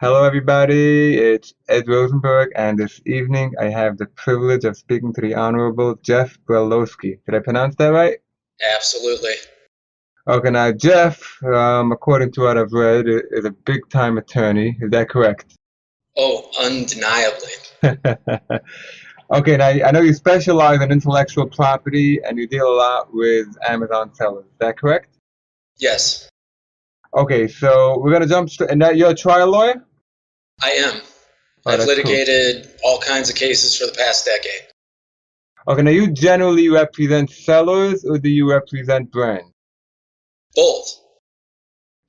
Hello, everybody. It's Ed Rosenberg, and this evening I have the privilege of speaking to the Honorable Jeff Breloski. Did I pronounce that right? Absolutely. Okay, now Jeff, according to what I've read, is a big-time attorney. Is that correct? Oh, undeniably. Okay, now I know you specialize in intellectual property and you deal a lot with Amazon sellers. Is that correct? Yes, Okay, so we're gonna jump straight. And that you're a trial lawyer? I am. Oh, I've that's cool. litigated all kinds of cases for the past decade. Okay, now you generally represent sellers or do you represent brands? Both.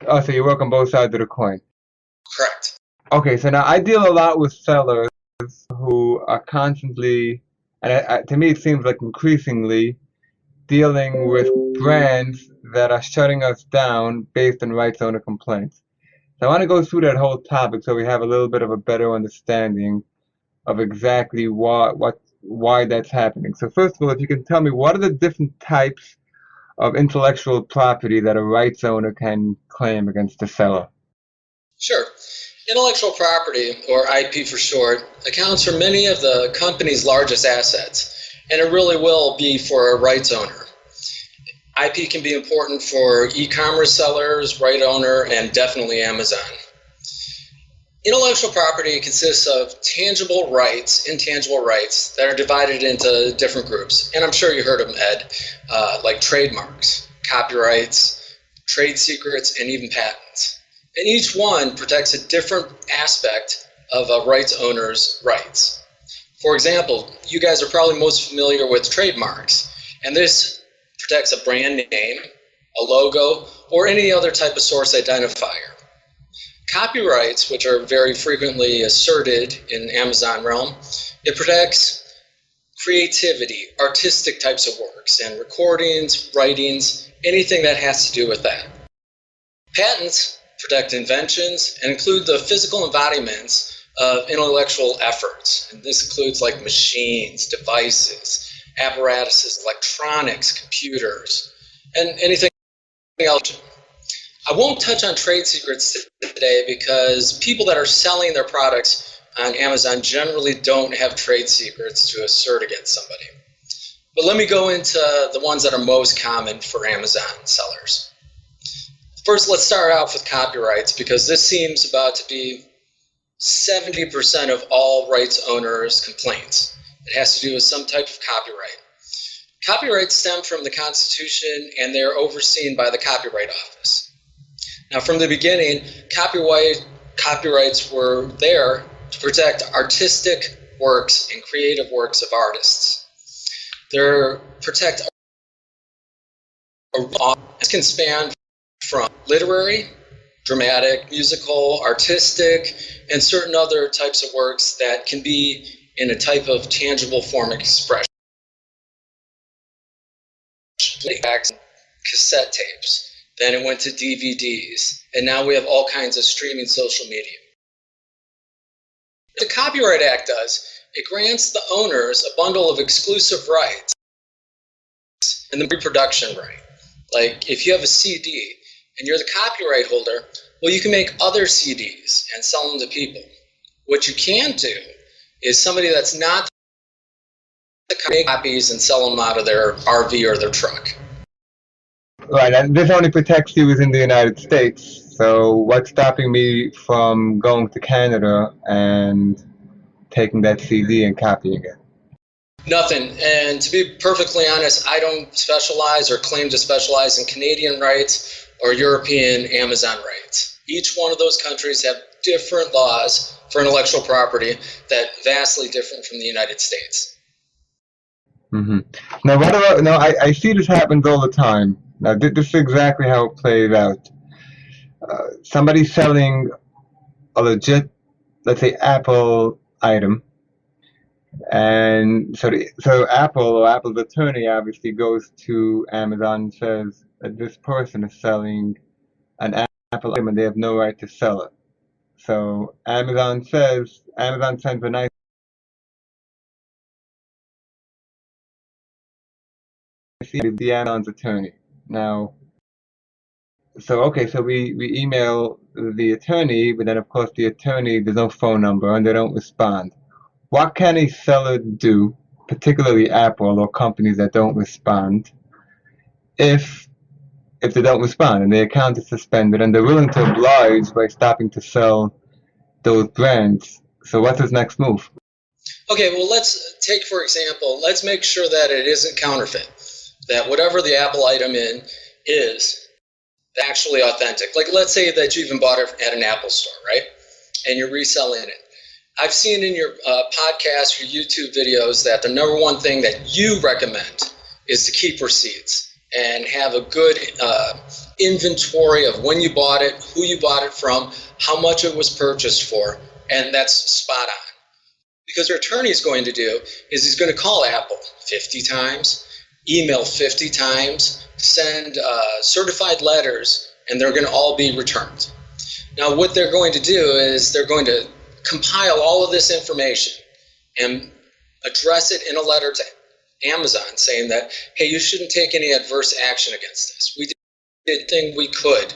Oh, so you work on both sides of the coin. Correct. Okay, so now I deal a lot with sellers who are constantly, and to me it seems like increasingly, dealing with brands that are shutting us down based on rights owner complaints. So I want to go through that whole topic so we have a little bit of a better understanding of exactly why that's happening. So first of all, if you can tell me what are the different types of intellectual property that a rights owner can claim against the seller? Sure. Intellectual property, or IP for short, accounts for many of the company's largest assets, and it really will be for a rights owner. IP can be important for e-commerce sellers, right owner, and definitely Amazon. Intellectual property consists of tangible rights, intangible rights that are divided into different groups. And I'm sure you heard of them, Ed, like trademarks, copyrights, trade secrets, and even patents. And each one protects a different aspect of a rights owner's rights. For example, you guys are probably most familiar with trademarks, and this protects a brand name, a logo, or any other type of source identifier. Copyrights, which are very frequently asserted in Amazon realm, it protects creativity, artistic types of works, and recordings, writings, anything that has to do with that. Patents protect inventions and include the physical embodiments of intellectual efforts. And this includes like machines, devices, apparatuses, electronics, computers, and anything else. I won't touch on trade secrets today because people that are selling their products on Amazon generally don't have trade secrets to assert against somebody. But let me go into the ones that are most common for Amazon sellers. First, let's start off with copyrights because this seems about to be 70% of all rights owners' complaints. It has to do with some type of copyright. Copyrights stem from the Constitution and they're overseen by the Copyright Office. Now, from the beginning, copyrights were there to protect artistic works and creative works of artists. They protect can span from literary, dramatic, musical, artistic, and certain other types of works that can be in a type of tangible form of expression. Cassette tapes. Then it went to DVDs, and now we have all kinds of streaming social media. What the Copyright Act does, it grants the owners a bundle of exclusive rights and the reproduction right. Like if you have a CD and you're the copyright holder, well, you can make other CDs and sell them to people. What you can't do is somebody that's not make copies and sell them out of their RV or their truck. Right, and this only protects you within the United States. So what's stopping me from going to Canada and taking that CD and copying it? Nothing. And to be perfectly honest, I don't specialize or claim to specialize in Canadian rights or European Amazon rights. Each one of those countries have different laws for intellectual property that vastly different from the United States. Mm-hmm. Now, what about? No, I see this happens all the time. Now, this is exactly how it plays out. Somebody selling a legit, let's say, Apple item, and so Apple's attorney obviously goes to Amazon and says that this person is selling an Apple item and they have no right to sell it. So Amazon sends a nice to the Amazon's attorney. Now, okay, so we email the attorney, but then of course the attorney, there's no phone number and they don't respond. What can a seller do, particularly Apple or companies that don't respond, if they don't respond and their account is suspended and they're willing to oblige by stopping to sell those brands? So what's his next move? Okay, well, let's take, for example, let's make sure that it isn't counterfeit, that whatever the Apple item in is actually authentic. Like, let's say that you even bought it at an Apple store, right? And you're reselling it. I've seen in your podcast or YouTube videos that the number one thing that you recommend is to keep receipts and have a good inventory of when you bought it, who you bought it from, how much it was purchased for, and that's spot on. Because your attorney is going to do is he's going to call Apple 50 times, email 50 times, send certified letters, and they're going to all be returned. Now, what they're going to do is they're going to compile all of this information and address it in a letter to Amazon saying that, hey, you shouldn't take any adverse action against this. We did everything we could,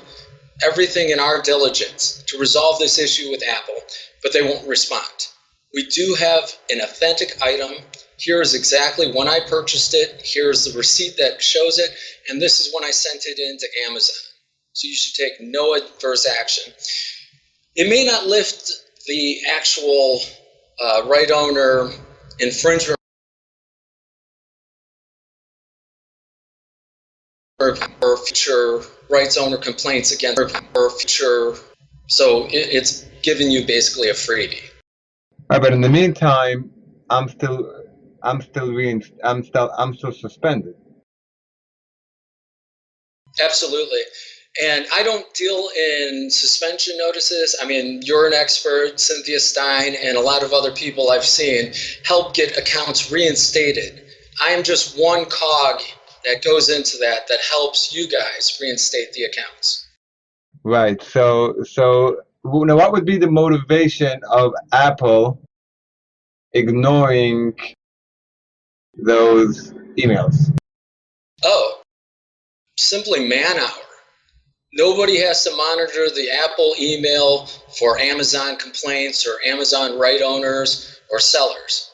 everything in our diligence to resolve this issue with Apple, but they won't respond. We do have an authentic item. Here is exactly when I purchased it. Here's the receipt that shows it, and this is when I sent it into Amazon. So you should take no adverse action. It may not lift the actual right owner infringement or future rights owner complaints against or future. So it's giving you basically a freebie. Right, but in the meantime, I'm still suspended. Absolutely. And I don't deal in suspension notices. I mean, you're an expert, Cynthia Stein, and a lot of other people I've seen help get accounts reinstated. I am just one cog that goes into that helps you guys reinstate the accounts. Right. So now what would be the motivation of Apple ignoring those emails? Oh, simply man hour. Nobody has to monitor the Apple email for Amazon complaints or Amazon right owners or sellers.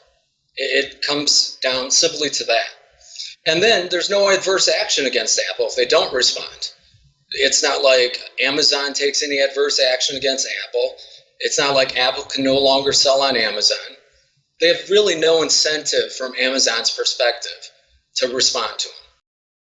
It comes down simply to that. And then there's no adverse action against Apple if they don't respond. It's not like Amazon takes any adverse action against Apple. It's not like Apple can no longer sell on Amazon. They have really no incentive from Amazon's perspective to respond to them.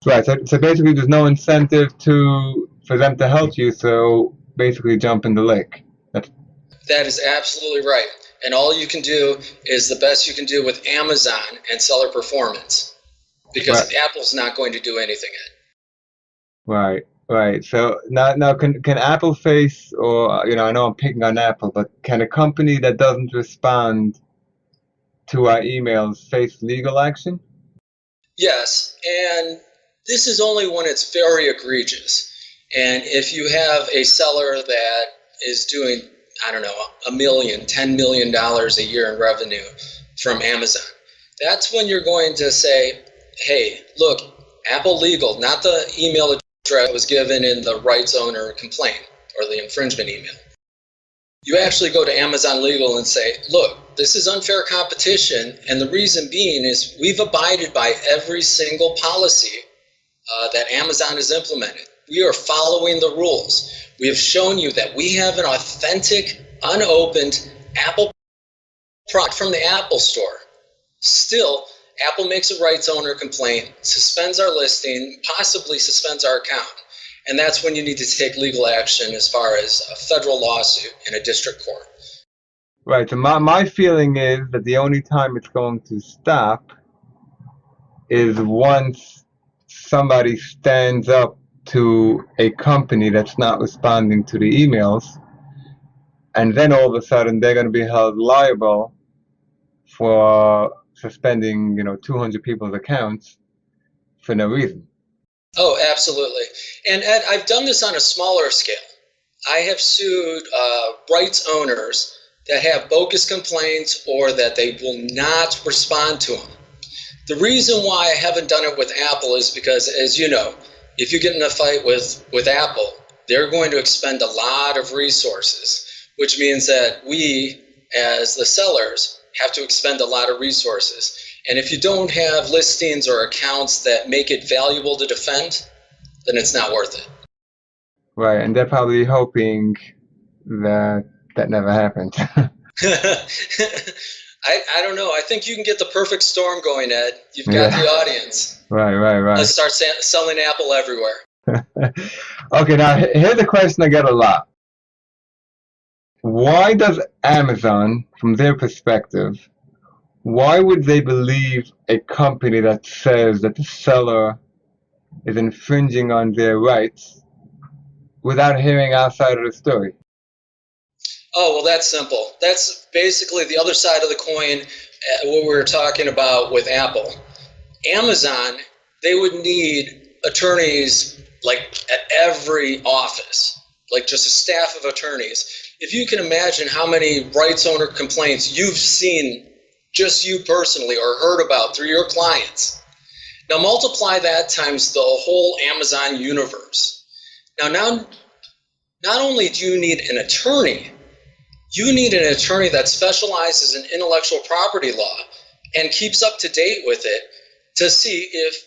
Right. So basically, there's no incentive for them to help you. So basically, jump in the lake. That is absolutely right. And all you can do is the best you can do with Amazon and seller performance, because Right. Apple's not going to do anything yet. Right. So now can Apple face, or I know I'm picking on Apple, but can a company that doesn't respond to our emails face legal action? Yes, and this is only when it's very egregious. And if you have a seller that is doing, I don't know, $1 million, $10 million a year in revenue from Amazon, that's when you're going to say, hey, look, Apple Legal, not the email address that was given in the rights owner complaint or the infringement email. You actually go to Amazon Legal and say, look, this is unfair competition, and the reason being is we've abided by every single policy that Amazon has implemented. We are following the rules. We have shown you that we have an authentic, unopened Apple product from the Apple Store. Still, Apple makes a rights owner complaint, suspends our listing, possibly suspends our account. And that's when you need to take legal action as far as a federal lawsuit in a district court. Right. So my feeling is that the only time it's going to stop is once somebody stands up to a company that's not responding to the emails, and then all of a sudden they're going to be held liable for suspending 200 people's accounts for no reason. Oh, absolutely. And Ed, I've done this on a smaller scale. I have sued rights owners that have bogus complaints or that they will not respond to them. The reason why I haven't done it with Apple is because, as you know, if you get in a fight with Apple, they're going to expend a lot of resources, which means that we, as the sellers, have to expend a lot of resources. And if you don't have listings or accounts that make it valuable to defend, then it's not worth it. Right, and they're probably hoping that that never happens. I don't know. I think you can get the perfect storm going, Ed. You've got the audience. Right. Let's start selling Apple everywhere. Okay, now here's a question I get a lot. Why does Amazon, from their perspective, why would they believe a company that says that the seller is infringing on their rights without hearing our side of the story? Oh, well, that's simple. That's basically the other side of the coin, what we were talking about with Apple. Amazon, they would need attorneys like at every office, like just a staff of attorneys. If you can imagine how many rights owner complaints you've seen, just you personally, or heard about through your clients. Now multiply that times the whole Amazon universe. Now not only do you need an attorney, you need an attorney that specializes in intellectual property law and keeps up to date with it to see if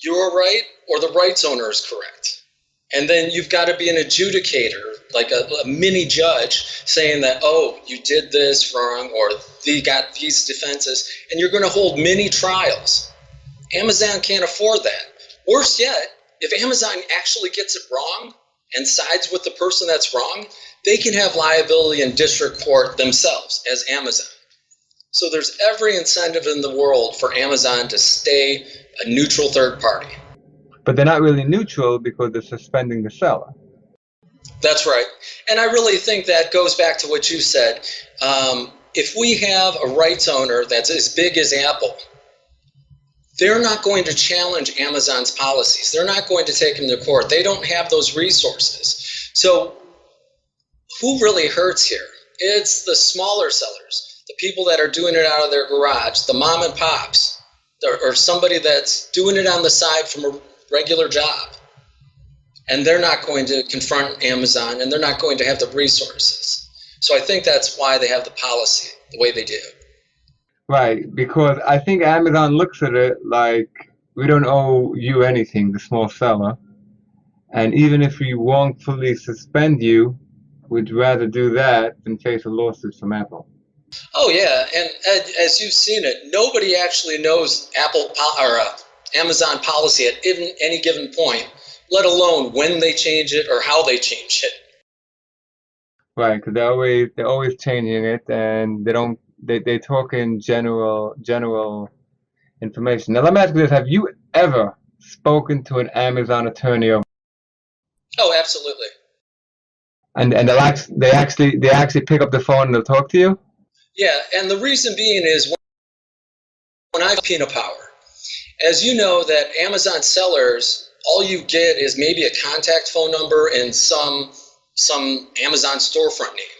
you're right or the rights owner is correct. And then you've got to be an adjudicator, like a mini judge, saying that, oh, you did this wrong, or they got these defenses, and you're going to hold mini trials. Amazon can't afford that. Worse yet, if Amazon actually gets it wrong and sides with the person that's wrong, they can have liability in district court themselves as Amazon. So there's every incentive in the world for Amazon to stay a neutral third party. But they're not really neutral because they're suspending the seller. That's right. And I really think that goes back to what you said. If we have a rights owner that's as big as Apple, they're not going to challenge Amazon's policies. They're not going to take them to court. They don't have those resources. So who really hurts here? It's the smaller sellers, the people that are doing it out of their garage, the mom and pops, or somebody that's doing it on the side from a regular job. And they're not going to confront Amazon, and they're not going to have the resources. So I think that's why they have the policy the way they do. Right, because I think Amazon looks at it like, we don't owe you anything, the small seller. And even if we wrongfully suspend you, we'd rather do that than face a lawsuit from Apple. Oh, yeah. And as you've seen it, nobody actually knows Amazon policy at any given point, let alone when they change it or how they change it. Right, because they're always changing it, and they talk in general information. Now let me ask you this: have you ever spoken to an Amazon attorney? Oh, absolutely. And they actually pick up the phone and they'll talk to you? Yeah, and the reason being is when I have subpoena power, as you know, that Amazon sellers, all you get is maybe a contact phone number and some Amazon storefront name.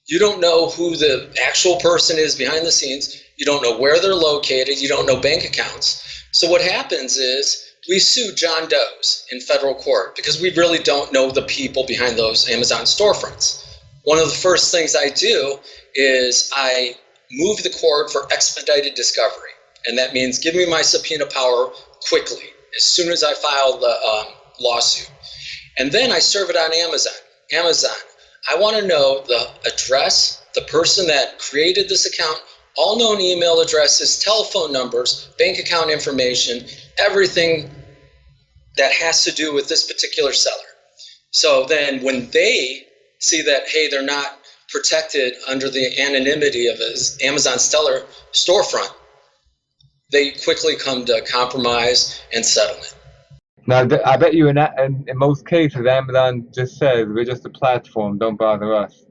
You don't know who the actual person is behind the scenes. You don't know where they're located. You don't know bank accounts. So what happens is we sue John Doe's in federal court because we really don't know the people behind those Amazon storefronts. One of the first things I do is I move the court for expedited discovery. And that means give me my subpoena power quickly, as soon as I file the lawsuit. And then I serve it on Amazon. Amazon, I want to know the address, the person that created this account, all known email addresses, telephone numbers, bank account information, everything that has to do with this particular seller. So then when they see that, hey, they're not protected under the anonymity of an Amazon seller storefront, they quickly come to compromise and settlement. Now, I bet you in most cases, Amazon just says, we're just a platform, don't bother us.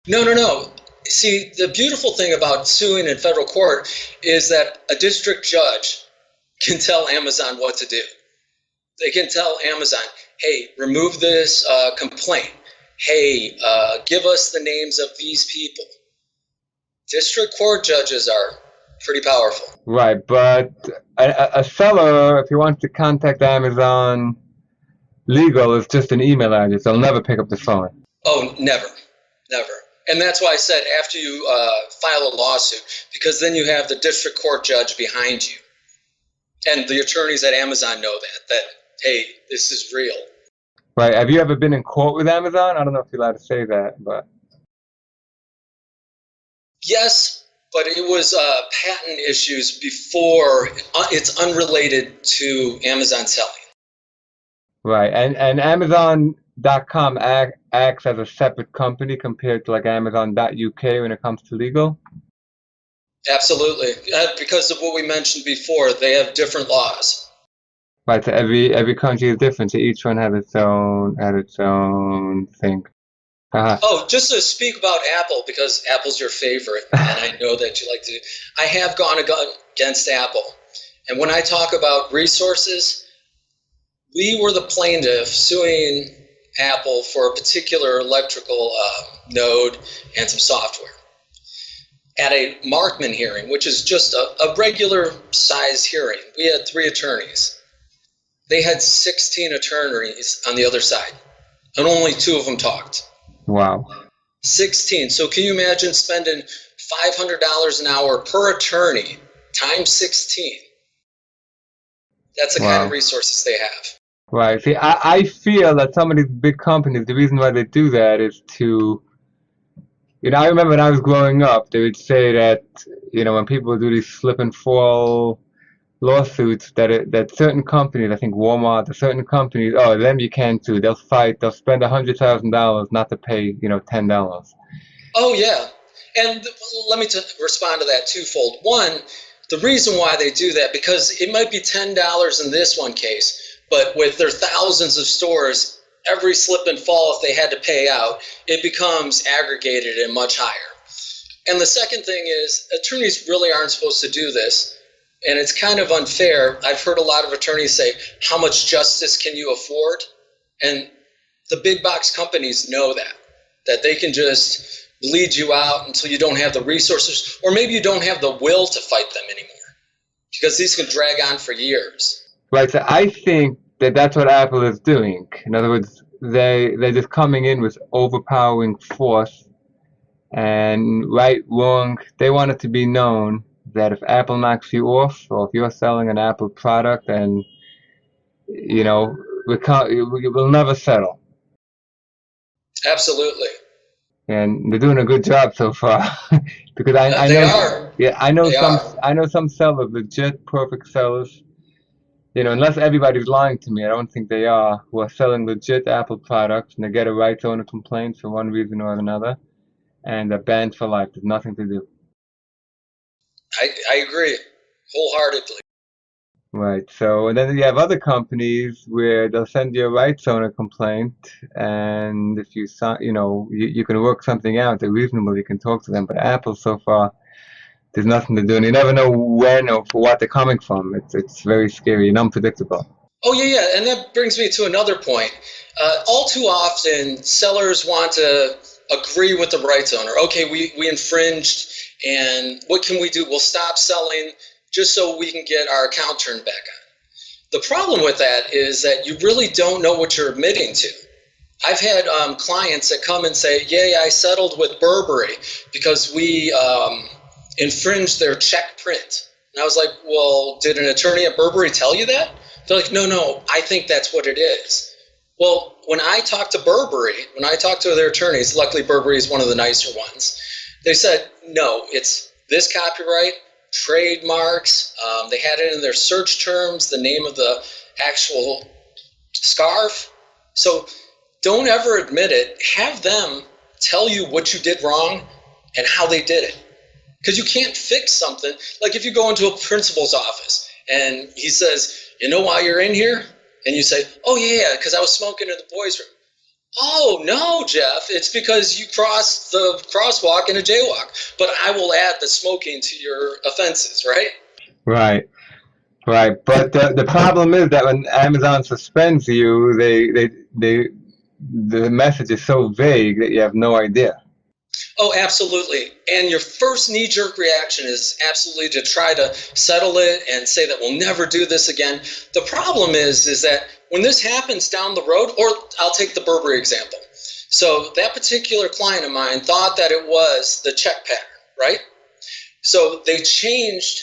No. See, the beautiful thing about suing in federal court is that a district judge can tell Amazon what to do. They can tell Amazon, hey, remove this complaint. Hey, give us the names of these people. District court judges are pretty powerful. Right, but a seller, if he wants to contact Amazon legal is just an email address. They'll never pick up the phone. Oh, never. And that's why I said after you file a lawsuit, because then you have the district court judge behind you. And the attorneys at Amazon know that, hey, this is real. Right. Have you ever been in court with Amazon? I don't know if you're allowed to say that, but. Yes, but it was patent issues before. It's unrelated to Amazon selling. Right. And Amazon.com acts as a separate company compared to like Amazon.uk when it comes to legal? Absolutely. Because of what we mentioned before, they have different laws. Right, so every country is different, so each one has its own thing. Oh, just to speak about Apple, because Apple's your favorite, and I know that you like to. I have gone against Apple, and when I talk about resources, we were the plaintiff suing Apple for a particular electrical node and some software at a Markman hearing, which is just a regular size hearing. We had 3 attorneys. They had 16 attorneys on the other side, and only 2 of them talked. Wow. 16. So can you imagine spending $500 an hour per attorney times 16? That's the kind of resources they have. Right. See, I feel that some of these big companies, the reason why they do that is to, I remember when I was growing up, they would say that, when people do these slip and fall lawsuits, that certain companies, I think Walmart, certain companies, them you can't sue. They'll fight. They'll spend $100,000 not to pay, $10. Oh yeah, and let me respond to that twofold. One, the reason why they do that, because it might be $10 in this one case, but with their thousands of stores, every slip and fall, if they had to pay out, it becomes aggregated and much higher. And the second thing is, attorneys really aren't supposed to do this. And it's kind of unfair. I've heard a lot of attorneys say, how much justice can you afford? And the big box companies know that they can just bleed you out until you don't have the resources, or maybe you don't have the will to fight them anymore, because these can drag on for years. Right, so I think that's what Apple is doing. In other words, they're just coming in with overpowering force, and right, wrong, they want it to be known that if Apple knocks you off, or if you're selling an Apple product, and we'll never settle. Absolutely. And they're doing a good job so far, because I know. Yeah, I know some sellers, legit perfect sellers. Unless everybody's lying to me, I don't think they are, who are selling legit Apple products and they get a rights owner complaint for one reason or another, and they're banned for life. There's nothing to do. I agree wholeheartedly. Right. So, and then you have other companies where they'll send you a rights owner complaint, and if you can work something out, they're reasonable, you can talk to them. But Apple, so far, there's nothing to do, and you never know when or for what they're coming from. It's very scary and unpredictable. Oh yeah, and that brings me to another point. All too often, sellers want to agree with the rights owner. Okay, we infringed, and what can we do? We'll stop selling just so we can get our account turned back on. The problem with that is that you really don't know what you're admitting to. I've had clients that come and say, yeah, I settled with Burberry because we infringed their check print. And I was like, well, did an attorney at Burberry tell you that? They're like, no, I think that's what it is. Well, when I talked to Burberry, when I talked to their attorneys, luckily Burberry is one of the nicer ones, they said, no, it's this copyright, trademarks, they had it in their search terms, the name of the actual scarf. So don't ever admit it. Have them tell you what you did wrong and how they did it. Because you can't fix something. Like if you go into a principal's office and he says, you know why you're in here? And you say, oh yeah, because I was smoking in the boys' room. Oh no, Jeff, it's because you crossed the crosswalk in a jaywalk. But I will add the smoking to your offenses, right? Right. But the problem is that when Amazon suspends you, the message is so vague that you have no idea. Oh, absolutely. And your first knee-jerk reaction is absolutely to try to settle it and say that we'll never do this again. The problem is that when this happens down the road, or I'll take the Burberry example. So that particular client of mine thought that it was the check pattern, right? So they changed,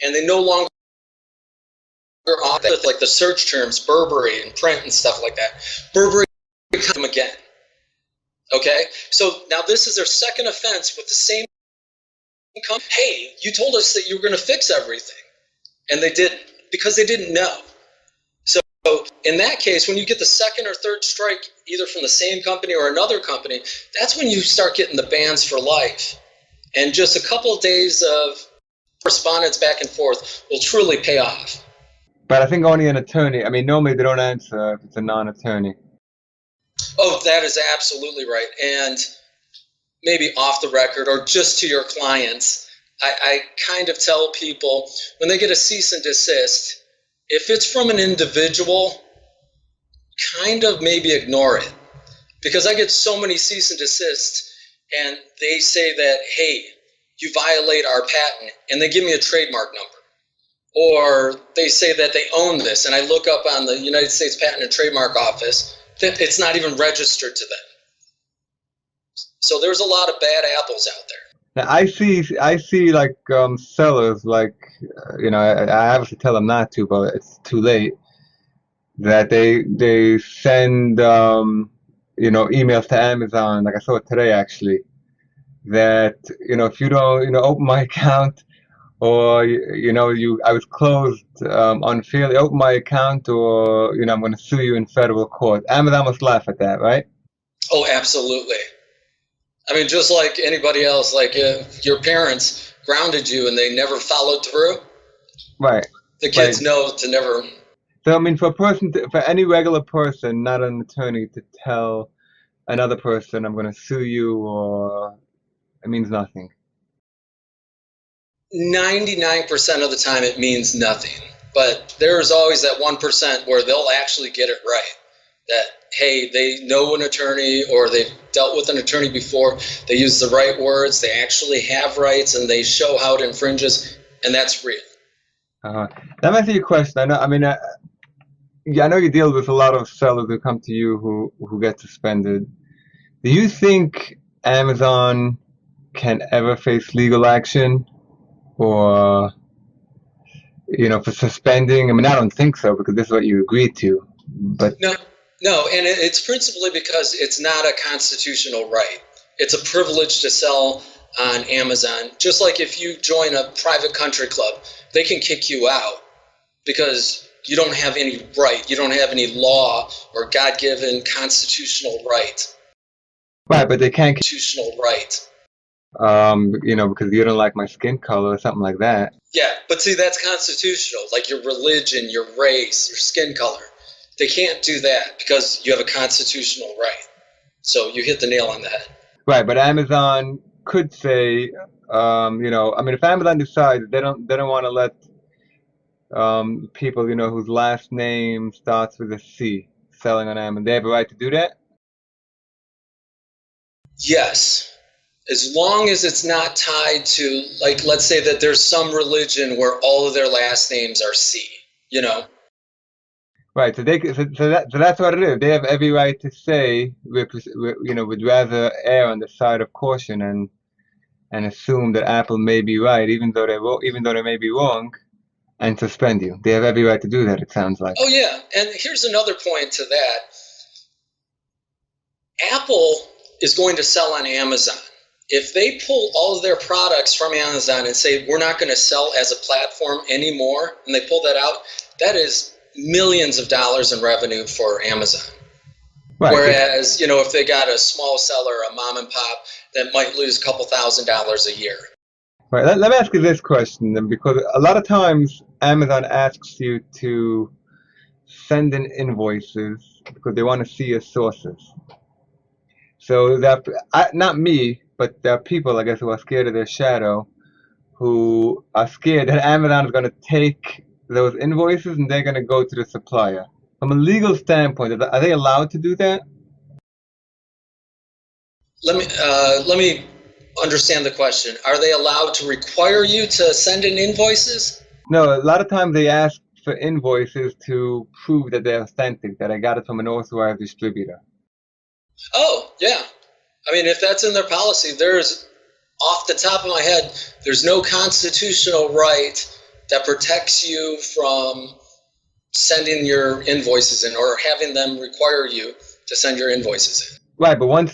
and they no longer offer like the search terms Burberry and print and stuff like that. Burberry come again. Okay, so now this is their second offense with the same company. Hey, you told us that you were going to fix everything, and they didn't, because they didn't know. So in that case, when you get the second or third strike, either from the same company or another company, that's when you start getting the bans for life. And just a couple of days of correspondence back and forth will truly pay off. But I think only an attorney. I mean, normally they don't answer if it's a non-attorney. Oh, that is absolutely right. And maybe off the record or just to your clients, I kind of tell people when they get a cease and desist, if it's from an individual, kind of maybe ignore it. Because I get so many cease and desists, and they say that, hey, you violate our patent, and they give me a trademark number. Or they say that they own this, and I look up on the United States Patent and Trademark Office that it's not even registered to them. So there's a lot of bad apples out there. Now I see like sellers, like I obviously tell them not to, but it's too late. That they send emails to Amazon. Like I saw it today actually. That if you don't open my account, or I was closed unfairly, open my account, or I'm going to sue you in federal court. Amazon must laugh at that, right? Oh, absolutely. I mean, just like anybody else, like your parents grounded you and they never followed through. Right. The kids know to never. So I mean, for any regular person, not an attorney, to tell another person, I'm going to sue you, or it means nothing. 99% of the time it means nothing, but there's always that 1% where they'll actually get it right. That, hey, they know an attorney, or they've dealt with an attorney before, they use the right words, they actually have rights, and they show how it infringes, and that's real. Let me ask you a question. I know you deal with a lot of sellers who come to you who get suspended. Do you think Amazon can ever face legal action, or for suspending? I mean, I don't think so, because this is what you agreed to. But no, and it's principally because it's not a constitutional right. It's a privilege to sell on Amazon. Just like if you join a private country club, they can kick you out because you don't have any right. You don't have any law or God-given constitutional right. Right, but they can't. Constitutional right. Because you don't like my skin color or something like that. Yeah, but see, that's constitutional. Like your religion, your race, your skin color. They can't do that because you have a constitutional right. So you hit the nail on the head. Right, but Amazon could say, if Amazon decides they don't want to let people, whose last name starts with a C selling on Amazon, they have a right to do that? Yes. As long as it's not tied to, like, let's say that there's some religion where all of their last names are C, Right, so that's what it is. They have every right to say, would rather err on the side of caution and assume that Apple may be right, even though they may be wrong, and suspend you. They have every right to do that, it sounds like. Oh yeah, and here's another point to that. Apple is going to sell on Amazon. If they pull all of their products from Amazon and say, we're not going to sell as a platform anymore, and they pull that out, that is millions of dollars in revenue for Amazon. Right. Whereas, if they got a small seller, a mom and pop, that might lose a couple $1,000s a year. Right. Let me ask you this question then, because a lot of times Amazon asks you to send in invoices because they want to see your sources. So that, not me, but there are people, I guess, who are scared of their shadow, who are scared that Amazon is going to take those invoices and they're going to go to the supplier. From a legal standpoint, are they allowed to do that? Let me understand the question. Are they allowed to require you to send in invoices? No, a lot of times they ask for invoices to prove that they're authentic, that I got it from an authorized distributor. Oh, yeah. I mean, if that's in their policy, there's, off the top of my head, there's no constitutional right that protects you from sending your invoices in or having them require you to send your invoices in. Right, but once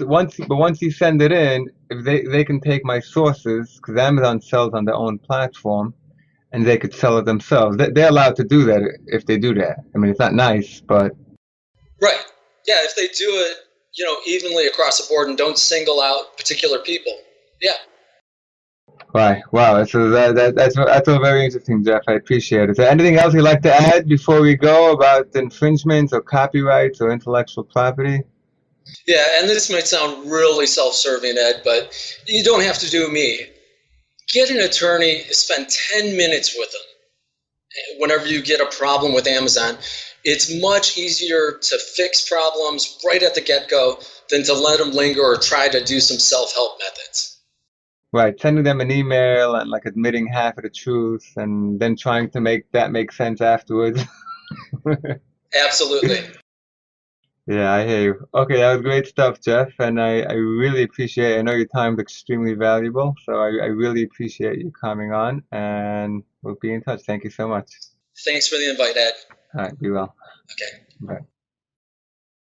you send it in, if they can take my sources, because Amazon sells on their own platform, and they could sell it themselves. They're allowed to do that if they do that. I mean, it's not nice, but Right. Yeah, if they do it, evenly across the board and don't single out particular people. Yeah. right. Wow, that's all very interesting, Jeff. I appreciate it. Is there anything else you'd like to add before we go about infringements or copyrights or intellectual property? Yeah, and this might sound really self-serving, Ed, but you don't have to do me. Get an attorney, spend 10 minutes with them whenever you get a problem with Amazon. It's much easier to fix problems right at the get-go than to let them linger or try to do some self-help methods. Right, sending them an email and like admitting half of the truth and then trying to make that make sense afterwards. Absolutely. Yeah, I hear you. Okay, that was great stuff, Jeff, and I really appreciate it. I know your time is extremely valuable, so I really appreciate you coming on, and we'll be in touch. Thank you so much. Thanks for the invite, Ed. All right, be well. Okay. Bye.